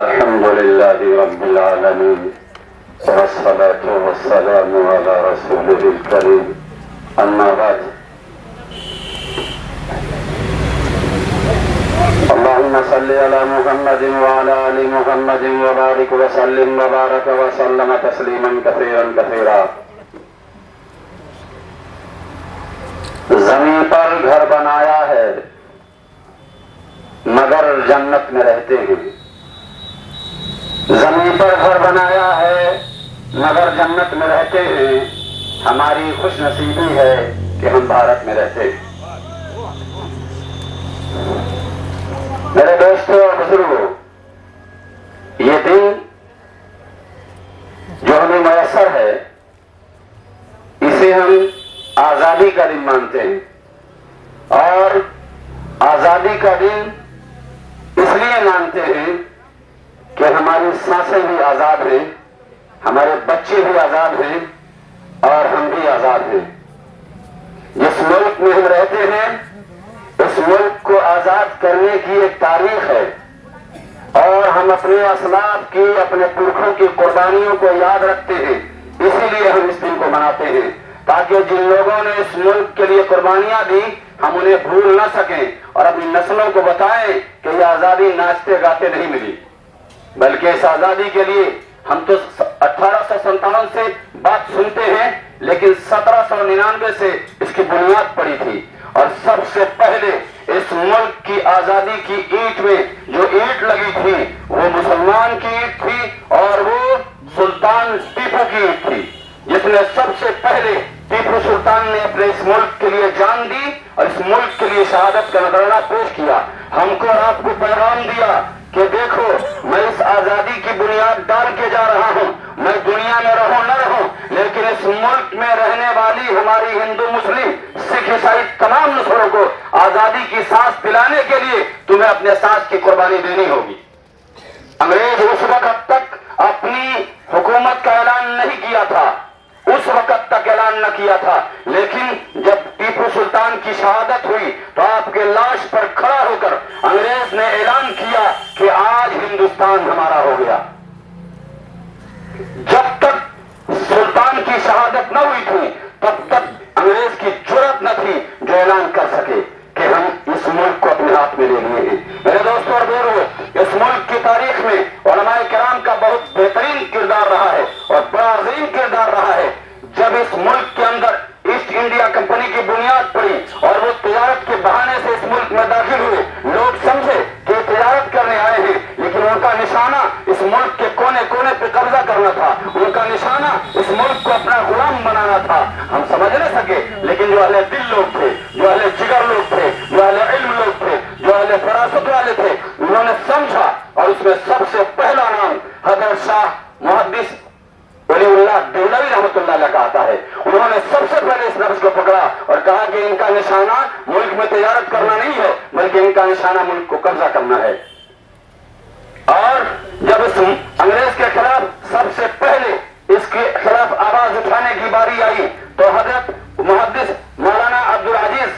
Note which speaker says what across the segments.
Speaker 1: الحمد لله رب العالمين والصلاة والسلام على رسوله الكريم أما بعد اللهم صل على محمد وعلى آل محمد وبارك وسلم وبارك وسلم تسليما كثيرا كثيرا. زمین پر گھر بنایا ہے مگر جنت میں رہتے ہیں. زمین پر گھر بنایا ہے مگر جنت میں رہتے ہیں. ہماری خوش نصیبی ہے کہ ہم بھارت میں رہتے ہیں. میرے دوستوں اور بزرگوں، یہ دن جو ہمیں میسر ہے اسے ہم آزادی کا دن مانتے ہیں. اور آزادی کا دن اس لیے مانتے ہیں کہ ہماری سانسیں بھی آزاد ہیں، ہمارے بچے بھی آزاد ہیں اور ہم بھی آزاد ہیں. جس ملک میں ہم رہتے ہیں اس ملک کو آزاد کرنے کی ایک تاریخ ہے اور ہم اپنے اسلاف کی، اپنے پرکھوں کی قربانیوں کو یاد رکھتے ہیں. اسی لیے ہم اس دن کو مناتے ہیں تاکہ جن لوگوں نے اس ملک کے لیے قربانیاں دی ہم انہیں بھول نہ سکیں اور اپنی نسلوں کو بتائیں کہ یہ آزادی ناچتے گاتے نہیں ملی، بلکہ اس آزادی کے لیے ہم تو 1857 سے بات سنتے ہیں لیکن 1799 سے اس کی بنیاد پڑی تھی. اور سب سے پہلے اس ملک کی آزادی کی اینٹ میں جو اینٹ لگی تھی وہ مسلمان کی اینٹ تھی اور وہ سلطان ٹیپو کی اینٹ تھی، جس نے سب سے پہلے ٹیپو سلطان نے اپنے اس ملک کے لیے جان دی اور اس ملک کے لیے شہادت کا نذرانہ پیش کیا. ہم کو اور آپ کو پیغام دیا کہ دیکھو میں اس آزادی کی بنیاد ڈال کے جا رہا ہوں. میں دنیا میں رہوں نہ رہوں لیکن اس ملک میں رہنے والی ہماری ہندو، مسلم، سکھ، عیسائی تمام نسلوں کو آزادی کی سانس پلانے کے لیے تمہیں اپنے سانس کی قربانی دینی ہوگی. انگریز اس وقت تک اپنی حکومت کا اعلان نہیں کیا تھا، اس وقت تک اعلان نہ کیا تھا، لیکن جب ٹیپو سلطان کی شہادت ہوئی تو آپ کے لاش پر کھڑا ہو کر انگریز نے اعلان کیا کہ آج ہندوستان ہمارا ہو گیا. جب تک سلطان کی شہادت نہ ہوئی تھی تب تک انگریز کی جرأت نہ تھی جو اعلان کر سکے کہ ہم اس ملک کو اپنے ہاتھ میں لے لیے ہیں. میرے دوستوں اور بزرگوں، اس ملک کی تاریخ میں علماء کرام کا بہت بہترین کردار رہا ہے اور بڑا عظیم کردار رہا ہے. جب اس ملک کے اندر ایسٹ انڈیا کمپنی کی بنیاد پڑی اور وہ تجارت کے بہانے سے اس ملک میں داخل ہوئے، لوگ سمجھے کہ تجارت کرنے آئے ہیں لیکن ان کا نشانہ اس ملک کے کونے کونے پہ قبضہ کرنا تھا، ان کا نشانہ اس ملک کو اپنا غلام بنانا تھا. ہم سمجھ نہ سکے لیکن جو اہل دل لوگ تھے، جو اہل جگر لوگ تھے، جو اہل علم لوگ تھے، جو اہل فراست والے تھے، انہوں نے سمجھا اور اس میں سب سے پہلا نام حضرت شاہ محدث ولی اللہ دہلوی رحمۃ اللہ علیہ کا آتا ہے. انہوں نے سب سے پہلے اس لفظ کو پکڑا اور کہا کہ ان کا نشانہ ملک میں تجارت کرنا نہیں ہے بلکہ ان کا نشانہ ملک کو قبضہ کرنا ہے. اور جب اس انگریز کے خلاف سب سے پہلے اس کے خلاف آواز اٹھانے کی باری آئی تو حضرت محدث مولانا عبدالعزیز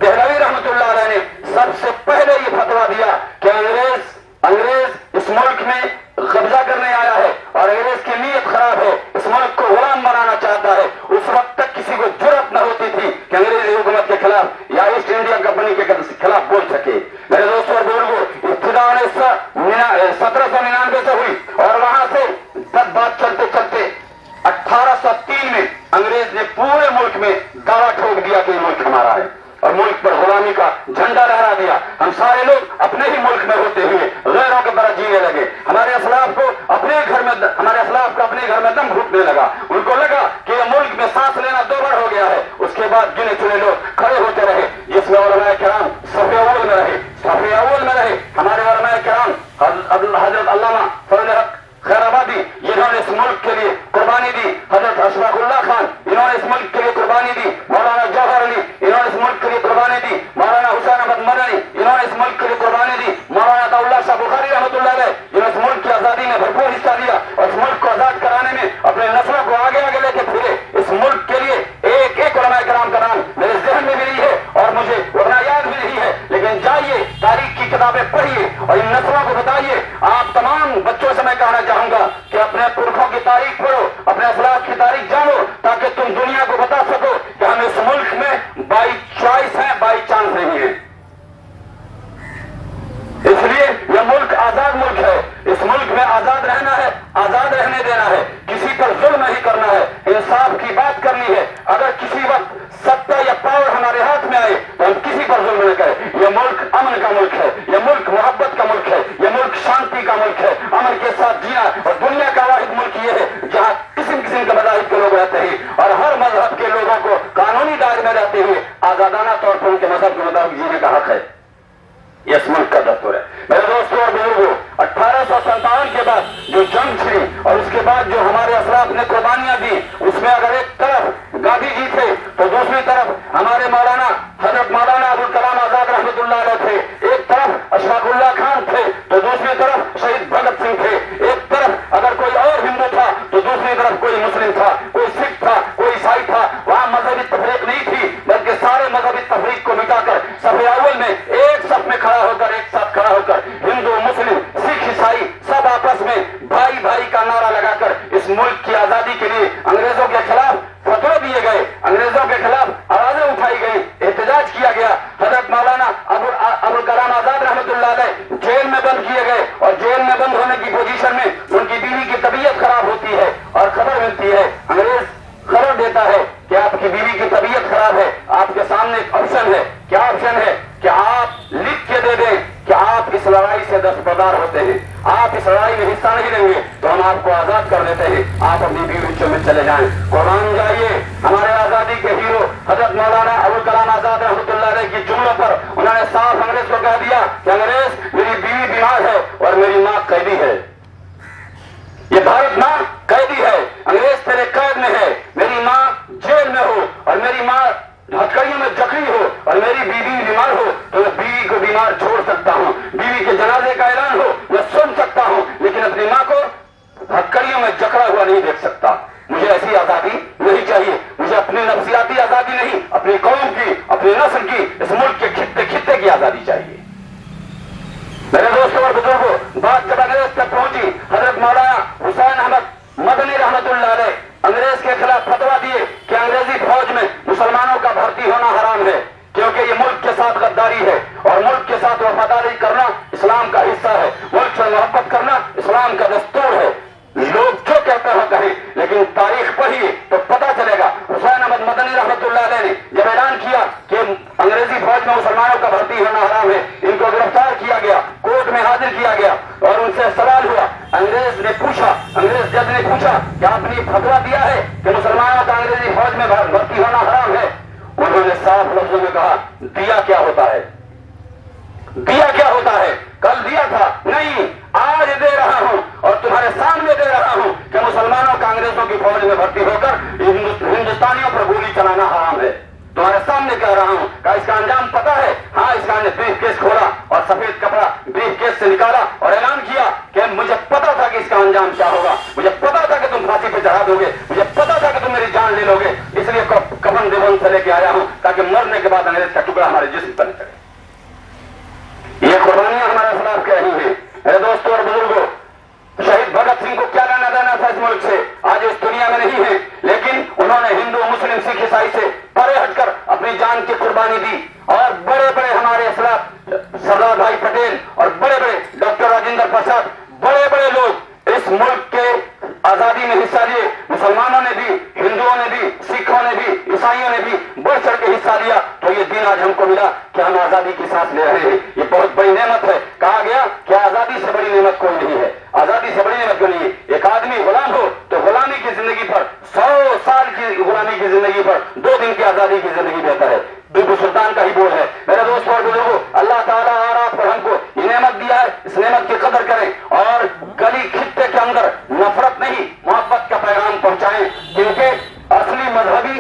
Speaker 1: دہلوی رحمۃ اللہ علیہ نے سب سے پہلے یہ فتویٰ دیا کہ انگریز اس ملک میں قبضہ کرنے آیا ہے اور انگریز کی نیت خراب ہے، اس ملک کو غلام بنانا چاہتا ہے. اس وقت تک کسی کو جرأت نہ ہوتی تھی کہ انگریزی حکومت کے خلاف یا ایسٹ انڈیا کمپنی کے خلاف بول سکے. میرے دوستوں اور بزرگوں، ابتدا 1799 سے ہوئی اور وہاں سے بات چلتے چلتے 1803 میں انگریز نے پورے ملک میں دعویٰ ٹھوک دیا کہ یہ ملک ہمارا ہے اور ملک پر غلامی کا جھنڈا لہرا دیا. ہم سارے لوگ اپنے ہی ملک میں ہوتے ہوئے غیروں کی طرح جینے لگے. ہمارے اسلاف کا اپنے گھر میں دم گھٹنے لگا. ان کو لگا کہ یہ ملک میں سانس لینا 2 بار ہو گیا ہے. اس کے بعد گنے چنے لوگ کھڑے ہوتے رہے جس میں علماء کرام صف اول میں رہے. ہمارے علماء کرام حضرت علامہ فضل حق خیر آبادی جنہوں نے اس ملک کے لیے قربانی دی، حضرت اشفاق اللہ خان انہوں نے اس ملک کے لیے قربانی دی، مولانا جوہر علی انہوں نے اس ملک کے لیے قربانی دی، مولانا حسین احمد مدنی انہوں نے اس ملک کے لیے قربانی دی، مولانا عطاءاللہ شاہ بخاری رحمۃ اللہ علیہ جنہوں نے اس ملک کی آزادی میں بھرپور حصہ لیا اور اس ملک کو آزاد کرانے میں اپنے نسلوں کو آگے لے کے پھرے. اس ملک کے لیے ایک علماء کرام کا نام میرے ذہن میں بھی نہیں ہے اور مجھے ورنہ یاد بھی نہیں ہے، لیکن جائیے تاریخ کی کتابیں پڑھیے اور ان نسلوں کو بتائیے. آپ تمام बच्चों से मैं कहना चाहूंगा कि अपने पुरखों की तारीख पढ़ो, अपने असलाफ की तारीख जानो, ताकि तुम दुनिया को बता सको कि हम इस मुल्क में बाई चॉइस हैं, बाई चांस नहीं है। इसलिए यह मुल्क आजाद मुल्क है। इस मुल्क में आजाद रहना है, आजाद रहने देना है, किसी पर जुल्म नहीं करना है, इंसाफ की बात करनी है। अगर किसी वक्त सत्ता या पावर हमारे हाथ में आए तो हम किसी पर जुल्म न करें। यह मुल्क अमन का मुल्क है, यह मुल्क मोहब्बत का मुल्क है, यह मुल्क शांति का मुल्क है, अमन के साथ जीना। और दुनिया का वाहिद मुल्क यह है जहाँ किस्म किस्म के मज़ाहिब के लोग रहते हैं और हर मजहब के लोगों को कानूनी दायरे में रहते हुए आजादाना तौर पर उनके मजहब के मुताबिक जीने का हक है। यह इस मुल्क का दस्तूर है। मेरे दोस्तों और बुजुर्गों, 1857 के बाद जो जंग थी और उसके बाद जो हमारे असलाफ ने कुर्बानियां दी, उसमें अगर एक तरफ गांधी जी थे तो दूसरी तरफ हमारे मौलाना हजरत मौलाना अबुल कलाम आजाद रहमतुल्लाह अलैह थे। एक तरफ अशफाकुल्लाह खान थे तो दूसरी तरफ शहीद भगत सिंह थे। एक तरफ अगर कोई और हिंदू था तो दूसरी तरफ कोई मुस्लिम था, कोई सिख था, कोई ईसाई था। वहां मजहबी तफरीक नहीं थी, बल्कि सारे मजहबी तफरीक को मिटाकर सफ़े अव्वल में एक सफ में खड़ा होकर, एक साथ खड़ा होकर हिंदू, मुस्लिम, सिख, ईसाई सब आपस में भाई भाई का नारा लगाकर इस मुल्क की आजादी के लिए अंग्रेजों के खिलाफ फतवे दिए गए, अंग्रेजों के खिलाफ आवाजें उठाई गई, एहतजाज किया गया। हजरत मौलाना अबुल कलाम आजाद रहमतुल्लाह अलैह जेल में बंद किए गए और जेल में बंद होने की पोजीशन में उनकी बीवी की तबीयत खराब होती है और खबर मिलती है, अंग्रेज खबर देता है कि आपकी बीवी की तबीयत खराब है, आपके सामने एक ऑप्शन है। क्या ऑप्शन है? कि आप लिख के दे दें कि आप इस लड़ाई से दस्तबरदार होते हैं, आप इस लड़ाई में हिस्सा नहीं लेंगे तो हम आपको आजाद कर देते हैं, आप अपनी बीवी में चले जाएं, कुर्बान जाइए। हमारे आजादी के हीरो हजरत मौलाना अबुल कलाम आजाद रहमतुल्लाह अलैह की जुमलों पर उन्होंने साफ अंग्रेज को कह दिया कि अंग्रेज, मेरी बीवी बीमार है और मेरी मां कैदी है, ये भारत मां कैदी है, अंग्रेज तेरे कैद में है, मेरी मां जेल में हो और मेरी मां हथकड़ियों में जकड़ी हो और मेरी बीवी बीमार हो तो मैं बीवी को बीमार छोड़ सकता हूँ, बीवी के जनाजे का ऐलान हो मैं सुन सकता हूँ, लेकिन अपनी मां को हथकड़ियों में जकड़ा हुआ नहीं देख सकता। मुझे ऐसी आजादी नहीं चाहिए, मुझे अपनी नफ्सियाती आजादी नहीं, अपनी कौम की, अपनी नस्ल की, इस मुल्क के खित्ते खित्ते की आजादी चाहिए। मेरे दोस्तों और बुजुर्गों, बात जब अंग्रेज तक पहुंची, हजरत मौलाना हुसैन अहमद मदनी रहमतुल्लाह अलैह अंग्रेज के खिलाफ फतवा दिए कि अंग्रेजी फौज में मुसलमानों का भर्ती होना हराम है, क्योंकि ये मुल्क के साथ गद्दारी है और मुल्क के साथ वफादारी करना इस्लाम का हिस्सा है, मुल्क से मोहब्बत करना इस्लाम का दस्तूर है। लोग जो कहते हो कहें, लेकिन तारीख पढ़िए तो पता चलेगा। हुसैन अहमद मदनी रहमतुल्लाह अलैह ने जब ऐलान किया कि अंग्रेजी फौज में मुसलमानों का भर्ती होना हराम है, इनको गिरफ्तार किया गया, कोर्ट में हाजिर किया गया और उनसे सवाल हुआ। अंग्रेज जज ने पूछा कि आपने फतवा दिया है कि मुसलमानों का अंग्रेजी फौज में भर्ती होना हराम है? उन्होंने साफ लफ्जों में कहा, दिया क्या होता है, दिया क्या होता है? कल दिया था, नहीं आज दे रहा हूं और तुम्हारे सामने दे रहा हूं कि मुसलमानों का अंग्रेजों की फौज में भर्ती होकर हिंदुस्तानियों पर गोली चलाना हराम है। तुम्हारे सामने कह रहा हूं कि इसका अंजाम पता है। हाँ, इसका ब्रीफ केस खोला और सफेद कपड़ा ब्रीफ केस से निकाला और ऐलान किया कि मुझे पता था कि इसका अंजाम क्या होगा, मुझे पता था कि तुम फांसी पे चढ़ा दोगे, मुझे पता था कि तुम मेरी जान ले लोगे, इसलिए कफन देवन से लेके आया हूं ताकि मरने के बाद अंग्रेज का टुकड़ा हमारे जिस्म पर न चढ़े। ये कुर्बानियां हमारे खिलाफ कह रही हैं। मेरे दोस्तों और बुजुर्गों, शहीद भगत सिंह को क्या लेना देना था इस मुल्क से? आज इस दुनिया में नहीं है, लेकिन उन्होंने हिंदू, मुस्लिम, सिख, ईसाई से परे हटकर अपनी जान की कुर्बानी दी और बड़े बड़े हमारे असलाफ सरदार भाई पटेल और बड़े बड़े डॉक्टर राजेंद्र प्रसाद, बड़े बड़े लोग इस मुल्क के आजादी में हिस्सा लिए। मुसलमानों ने भी, हिंदुओं ने भी, सिखों ने भी, ईसाइयों ने भी बढ़ चढ़ के हिस्सा लिया, तो ये दिन आज हमको मिला कि हम आजादी की सांस ले रहे हैं। ये बहुत बड़ी नेमत है। कहा गया कि आजादी से बड़ी नेमत कोई नहीं है, आजादी से बड़ी नेमत कोई नहीं है। एक आदमी गुलाम हो तो गुलामी की जिंदगी पर, 100 साल की गुलामी की जिंदगी पर 2 दिन की आजादी की जिंदगी बेहतर है। टीपू सुल्तान का ही बोल है। मेरे दोस्तों और बुजुर्गों, अल्लाह ताला और आप पर हमको ये नेमत दिया है, इस नेमत की कदर करें और गली खित्ते के अंदर नफरत नहीं, मोहब्बत का पैगाम पहुंचाएं, क्योंकि असली मजहबी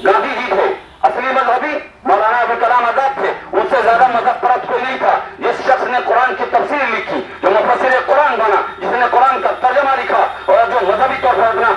Speaker 1: गांधी जी थे, असली मजहबी मौलाना अबुल कलाम आजाद थे, उनसे ज्यादा मजहब परस्त कोई नहीं था। जिस शख्स ने कुरान की तफसीर लिखी, जो मुफस्सिर कुरान बना, जिसने कुरान का तर्जमा लिखा और जो मजहबी तौर पर अपना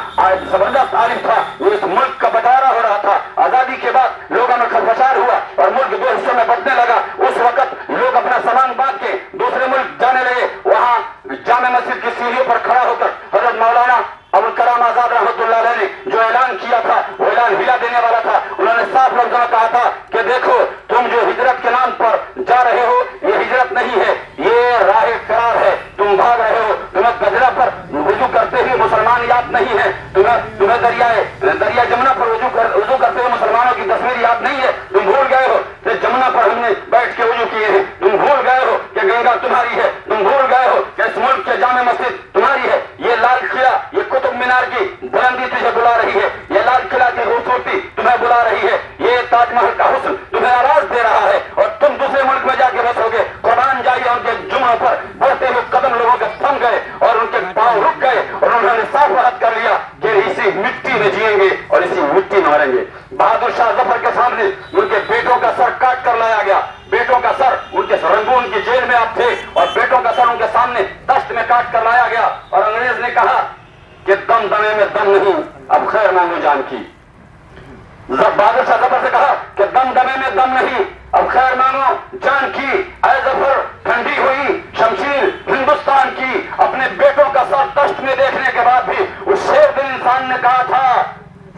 Speaker 1: जबरदस्त आलिम था, वो इस मुल्क का बंटारा हो रहा था। आजादी के बाद लोगों में खलबशार हुआ और मुल्क 2 हिस्सों में बंटने लगा। उस वक्त लोग अपना सामान बांध के दूसरे मुल्क जाने लगे, वहां जामे मस्जिद की सीढ़ियों पर खड़ा होकर हजरत मौलाना अबुल कलाम आजाद रहमतुल्लाह अलैह ने जो ऐलान किया था वो ऐलान हिला देने वाला था। उन्होंने साफ लफ्जों में कहा था कि देखो तुम जो हिजरत के नाम पर जा रहे हो ये हिजरत नहीं है, ये राह फरार है, तुम भाग रहे हो। तुम्हें गजरा पर वुजू करते हुए मुसलमान याद नहीं है, तुम्हें दरिया जमुना पर वुजू करते हुए मुसलमानों की तस्वीर याद नहीं है, तुम भूल गए हो कि जमुना पर हमने बैठ के वुजू किए हैं, तुम भूल गए हो कि गंगा तुम्हारी है, तुम भूल गए हो कि इस मुल्क के जामे मस्जिद तुम्हारी है। ये लाल किला, ये कुतुब मीनार की बुलंदी तुझे बुला रही है, ये लाल किला की खूबसूरती तुम्हें बुला रही है, ये ताजमहल का हुस्न तुम्हें आवाज दे रहा है और तुम दूसरे मुल्क में जाके बसोगे। कुर्बान जाइए उनके जुम्मों पर बढ़ते हुए कदम लोगों के थम गए और उनके पांव रुक गए और उन्होंने साफ वहद कर लिया कि इसी मिट्टी में जिएंगे और इसी मिट्टी में मरेंगे। बहादुर शाह जफर के सामने उनके बेटों का सर काट कर लाया गया, बेटों का सर उनके रंगून की जेल में आप थे और बेटों का सर उनके सामने दस्त में काट कर लाया गया और अंग्रेज ने कहा कि दम दमे में दम नहीं, अब खैर मांगो जान की। बहादुर शाह जफर से कहा कि दम दमे में दम नहीं, अब खैर मांगो जान की। ऐ जफर ठंडी हुई शमशीर हिंदुस्तान की। अपने बेटों का सर दस्त में देखने के बाद भी उस शेर दिल इंसान ने कहा था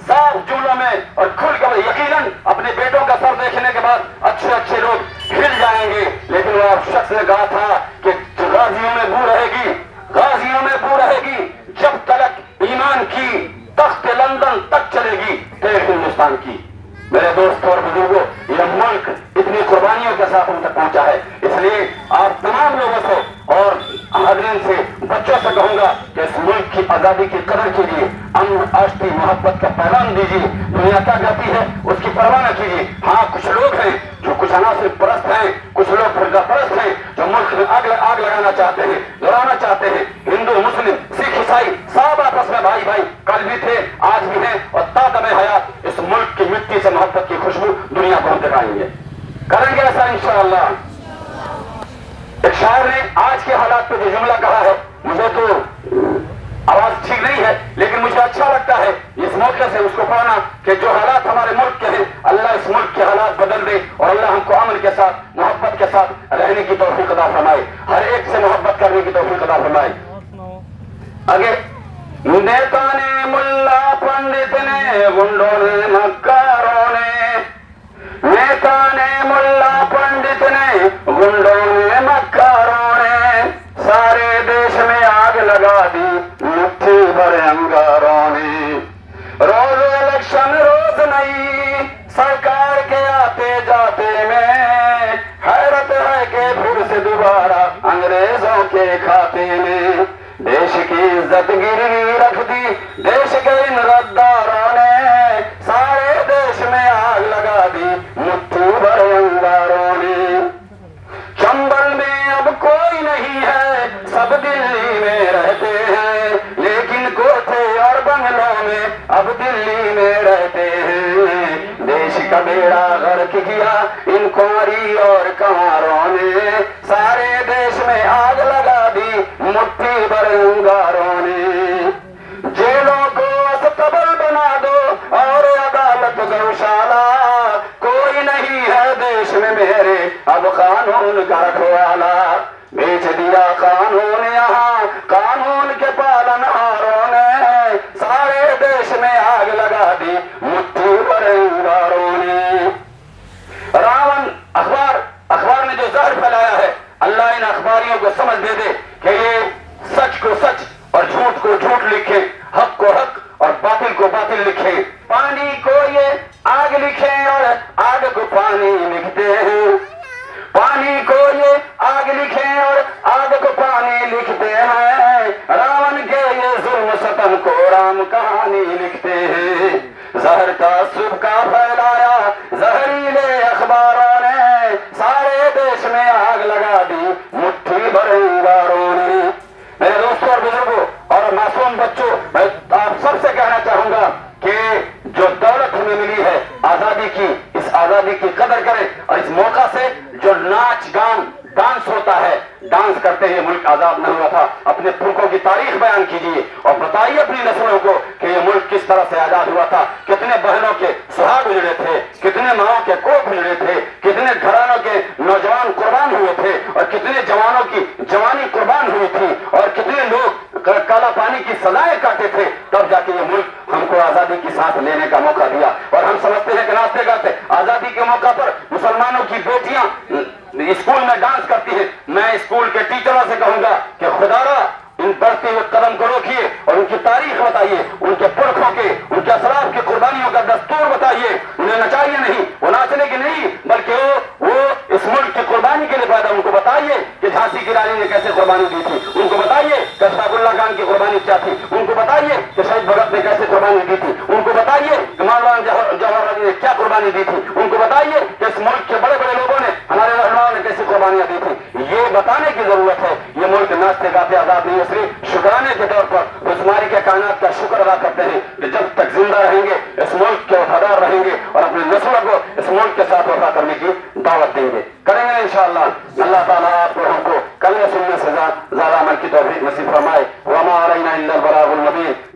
Speaker 1: साफ जुमलों में और खुल कर यकीनन अपने बेटों का सर देखने के बाद अच्छे लोग हिल जाएंगे, लेकिन वो शख्स ने कहा था कि गाजियों में बू रहेगी, गाजियों में बू रहेगी जब तक ईमान की तख्त लंदन तक चलेगी तेरे हिंदुस्तान की। मेरे दोस्तों और बुजुर्गों, यह मुल्क इतनी कुर्बानियों के साथ हम तक पहुंचा है, इसलिए आप तमाम लोगों से और हाज़रीन से बच्चों से कहूंगा कि इस मुल्क की आजादी की कदर कीजिए, अमन आष्टी मोहब्बत का पैगाम दीजिए। दुनिया क्या कहती है उसकी परवाह न कीजिए। हाँ, कुछ लोग हैं जो कुछ अनासिर परस्त हैं, कुछ लोग फिरका परस्त हैं जो मुल्क में आग लगाना चाहते हैं, लड़ाना चाहते हैं। हिंदू मुस्लिम सिख ईसाई सब आपस में भाई भाई कल भी थे आज भी हैं और तादमे हयात इस मुल्क की मिट्टी से मोहब्बत की खुशबू दुनिया को हम दिखाएंगे, करेंगे ऐसा इंशाअल्लाह। एक शायर ने आज के हालात पे जो जुमला कहा है, मुझे तो आवाज ठीक नहीं है लेकिन मुझे अच्छा लगता है इस मौके से उसको पढ़ना कि जो हालात हमारे मुल्क के हैं अल्लाह इस मुल्क के हालात बदल दे और अल्लाह हमको अमन के साथ मोहब्बत के साथ रहने की तौफीक अता फरमाए, हर एक से मोहब्बत करने की तौफीक अता फरमाए। आगे नेता ने मुल्ला पंडित ने गुंडों ने मक्कारों ने, नेता ने मुल्ला पंडित ने गुंडों ने मक्कारों ने सारे देश में आग लगा दी मुट्ठी भर अंगारों ने। रोज इलेक्शन रोज नई सरकार के आते जाते में हैरत है कि फिर से दोबारा अंग्रेजों के खाते में देश की इज्जत गिरवी रख दी देश के इन गद्दारों ने, सारे देश में आग लगा दी मुट्ठी भर अंगारों ने। चंबल में अब कोई नहीं है सब दिल्ली में रहते हैं, लेकिन कोठे और बंगलों में अब दिल्ली में रहते हैं। देश का बेड़ा गर्क किया इन कुंवरी और कंवारों ने, सारे देश में आग लगा दी मुट्ठी भर अंगारों ने। जेलों को अस्तबल बना दो और अदालत गौशाला, कोई नहीं है देश में मेरे अब कानून का रखवाला। बेच दिया कानून यहाँ कानून के पालनहारों ने, सारे देश में आग लगा दी मुट्ठी भर अंगारों ने। रावण अखबार ने जो जहर फैलाया है, अल्लाह इन अखबारियों को समझ दे दे कि ये सच को सच और झूठ को झूठ लिखे, हक को हक और बातिल को बातिल लिखे। पानी को ये आग लिखे और आग को पानी लिखते हैं, पानी को ये आग लिखे और आग को पानी लिखते हैं। रावण के ये जुल्म सतम को राम कहानी लिखते हैं। जहर का सुब का फैलाया जहरीले अखबारों ने, सारे देश में आग लगा दी मुट्ठी भर अंगारों ने। मेरे दोस्तों और बुजुर्गों और मासूम बच्चों, मैं आप सबसे कहना चाहूंगा कि जो दौलत हमें मिली है आजादी की, इस आजादी की कदर करें और इस मौका से जो नाच गान डांस होता है, डांस करते हुए मुल्क आजाद नहीं हुआ था। अपने पुरखों की तारीख बयान कीजिए और बताइए अपनी नस्लों को कि ये मुल्क किस तरह से आजाद हुआ था, कितने बहनों के सुहाग उजड़े थे, कितने माओं के कोख उजड़े थे, कितने घरानों के नौजवान कुर्बान हुए थे और कितने जवानों की जवानी कुर्बान हुई थी और कितने लोग काला पानी की सजाएं काटे थे, तब जाके ये मुल्क हमको आजादी की सांस लेने का मौका दिया। और हम समझते हैं कि नाचते गाते आजादी के मौका पर मुसलमानों की बेटियां स्कूल में डांस करती हैं। मैं स्कूल के टीचरों से कहूंगा कि खुदारा इन बढ़ते हुए कदम को रोकिए और उनकी तारीख बताइए, उनके पुरखों के, उनके असलाफ की कुर्बानियों का दस्तूर बताइए। उन्हें नचाइए नहीं, वो नाचने की नहीं, बल्कि वो इस मुल्क की कुर्बानी के लिए पैदा। उनको बताइए कि झांसी की रानी ने कैसे कुर्बानी दी थी, उनको बताइए कि अशफाकुल्लाह खान की कुर्बानी क्या थी, उनको बताइए कि शहीद भगत ने कैसे कुर्बानी दी थी, उनको बताइए कि मौलाना जवाहर अली ने क्या कुर्बानी दी थी, उनको बताइए कि इस मुल्क के बड़े बड़े लोगों ने, हमारे रहनुमाओं ने कैसे कुर्बानियां दी थी। ये बताने की जरूरत है। ये मुल्क नाचते गाते आजाद नहीं, इसलिए शुक्राने के तौर पर उस मालिक कायनात का शुक्र अदा करते हैं कि जब तक जिंदा रहेंगे इस मुल्क के वफादार रहेंगे और अपने नस्लों को इस मुल्क के साथ वफा करने की